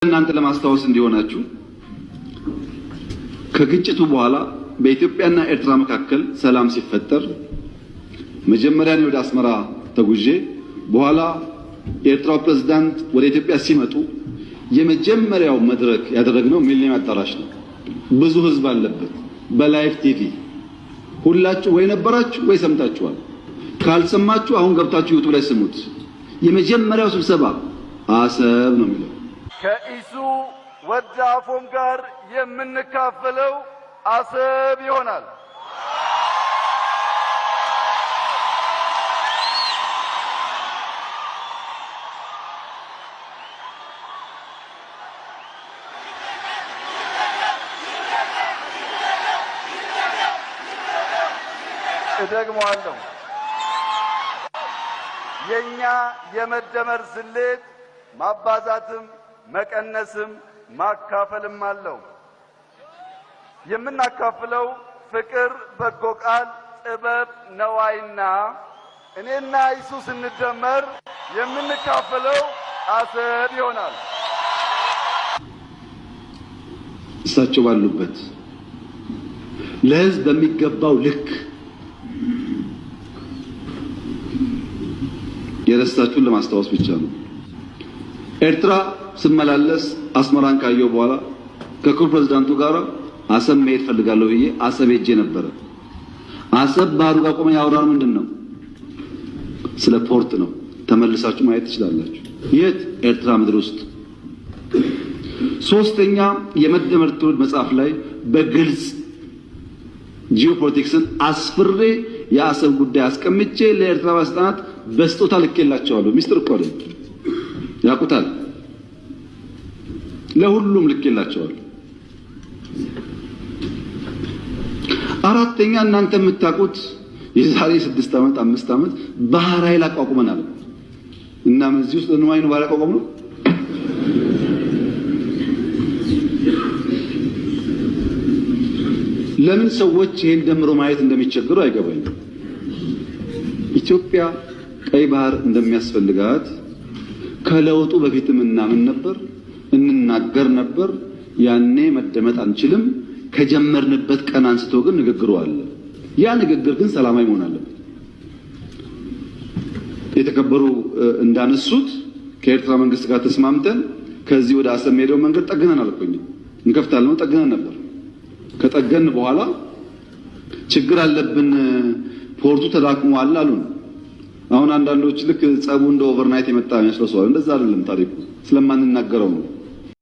እናንተ ለማስታወስ እንዲሆናችሁ ከግጭቱ በኋላ በኢትዮጵያና ኤርትራ መካከል ሰላም ሲፈጠር መጀመሪያ ወደ አስመራ ተጉዤ በኋላ የኤርትራው ፕሬዝዳንት ወደ ኢትዮጵያ ሲመጡ የመጀመሪያው መድረክ ያደረግነው ሚሊኒየም አዳራሽ ነው። ብዙ ህዝብ አለበት። በላይቭ ቲቪ ሁላችሁ ወይ ነበራችሁ ወይ ሰምታችኋል። ካልሰማችሁ አሁን ገብታችሁ ዩቲዩብ ላይ ስሙት። የመጀመሪያው ስብሰባ አሰብ ነው የሚለው። ከኢሱ ወዳፎም ጋር የምንካፈለው አሰብ ይሆናል። እደግመዋለሁ። የኛ የመደመር ስሌት ማባዛትም መቀነስም ማካፈልም አለው። የምናካፍለው ፍቅር፣ በጎ ቃል፣ ጥበብ፣ ነዋይና እኔና ኢሱ ስንደመር የምንካፈለው አሰብ ይሆናል። እሳቸው ባሉበት ለህዝብ በሚገባው ልክ የረሳችሁን ለማስታወስ ብቻ ነው። ኤርትራ ስመላለስ አስመራን ካየው በኋላ ከክቡር ፕሬዝዳንቱ ጋር አሰብ መሄድ ፈልጋለሁ ብዬ አሰብ ሄጄ ነበር። አሰብ ባህሩ ጋር ቆመን ያወራነው ምንድነው? ስለ ፖርት ነው። ተመልሳችሁ ማየት ትችላላችሁ። የት? ኤርትራ ምድር ውስጥ። ሶስተኛ የመደመር ትውልድ መጽሐፍ ላይ በግልጽ ጂኦፖለቲክስን አስፍሬ የአሰብ ጉዳይ አስቀምጬ ለኤርትራ ባለስልጣናት በስጦታ ልኬላቸዋለሁ። ሚስጥር እኮ አይደል፣ ያውቁታል። ለሁሉም ልኬላቸዋለሁ። አራተኛ እናንተ የምታውቁት የዛሬ 6 ዓመት 5 ዓመት ባህር ኃይል አቋቁመናል እና እዚህ ውስጥ ነው አይኑ ባህር አቋቁመ ነው። ለምን ሰዎች ይሄን ደምሮ ማየት እንደሚቸገሩ አይገባኝም። ኢትዮጵያ ቀይ ባህር እንደሚያስፈልጋት ከለውጡ በፊትም እናምን ነበር፣ እንናገር ነበር። ያኔ መደመጥ አንችልም። ከጀመርንበት ቀን አንስቶ ግን ንግግሩ አለ። ያ ንግግር ግን ሰላማዊ መሆን አለበት። የተከበሩ እንዳነሱት ከኤርትራ መንግስት ጋር ተስማምተን ከዚህ ወደ አሰብ ሄደው መንገድ ጠግነን አልቆኝ እንከፍታለን ጠግነን ነበር። ከጠገን በኋላ ችግር አለብን፣ ፖርቱ ተዳክሟል አሉን። አሁን አንዳንዶች ልክ ጸቡ እንደ ኦቨርናይት የመጣ መስሎዋል። እንደዛ አይደለም ታሪኩ፣ ስለማንናገረው ነው።